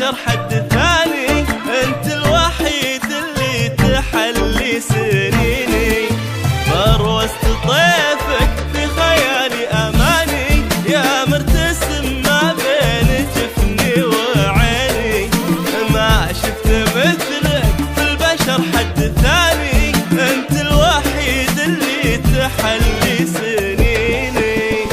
البشر حد ثاني، انت الوحيد اللي تحلي سنيني. بروست طيفك في خيالي اماني، يا مرتسم ما بين جفني وعيني. ما شفت مثلك في البشر حد ثاني، انت الوحيد اللي تحلي سنيني.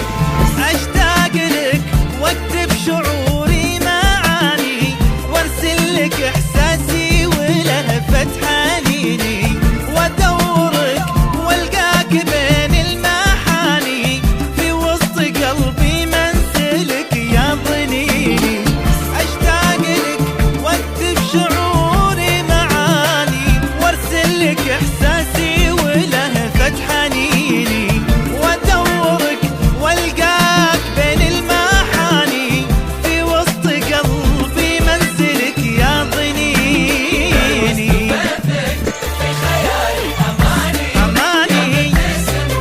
اشتاق لك واكتب شعوري معاني، وارسل لك احساسي ولهفة حنيني، وادورك والقاك بين المحاني، في وسط قلبي منزلك يا ضنيني. اشتاق لك واكتب شعوري معاني، وارسل لك احساسي ولهفة حنيني، وادورك والقاك بين المحاني، في وسط قلبي منزلك يا ضنيني. في خيالي أماني،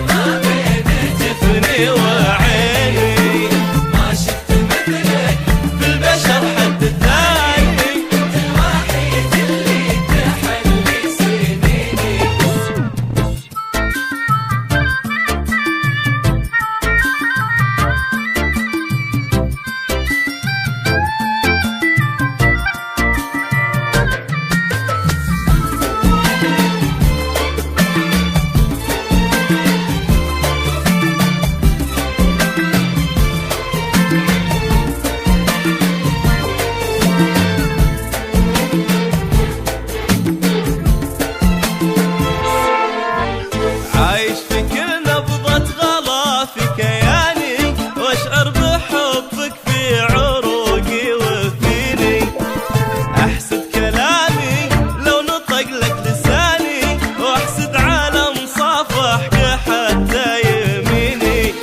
ما بين جفني وعيني. ما شفت مثلك في البشر حد ثاني، الوحيد اللي تحلي سنيني. عايش في كل نبضة غلا في كياني، واشعر بحبك في عروقي وفيني. احسد كلامي لو نطق لك لساني، واحسد عالم صافحك حتى يميني.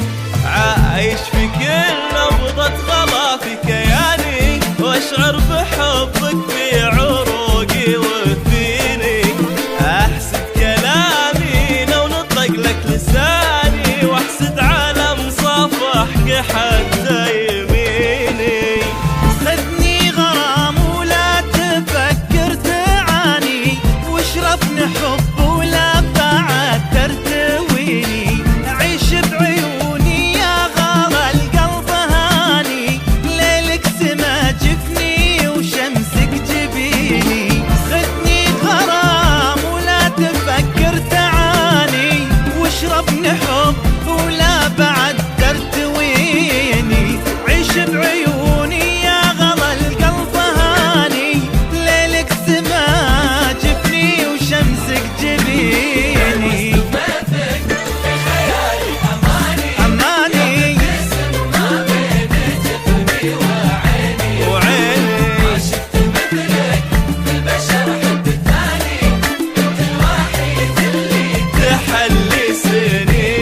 عايش في كل نبضة غلا في كياني، واشعر بحبك في عروقي وفيني. احسد كلامي لو نطق لك لساني، واحسد عالم صافحك حتى يميني. خذني غرام ولا تفكر تعاني، واشرفني حب ولا بعد ترتويني. عيش بعيوني يا غلا القلب هاني، ليلك سما جفني وشمسك جبيني. خذني غرام ولا تفكر تعاني، واشرفني حب ولا بعد ترتويني. عيش بعيوني يا غلا القلب هاني، ليلك سما جفني وشمسك جبيني. في خيالي أماني، أماني ما بين جفني وعيني. ما شفت مثلك في البشر حد ثاني، الوحيد اللي تحلي سنيني.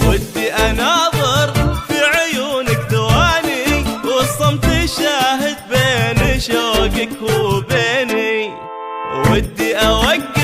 ودي اناظر في عيونك ثواني، والصمت شاهد بين شوقك وبيني. ودي اوقف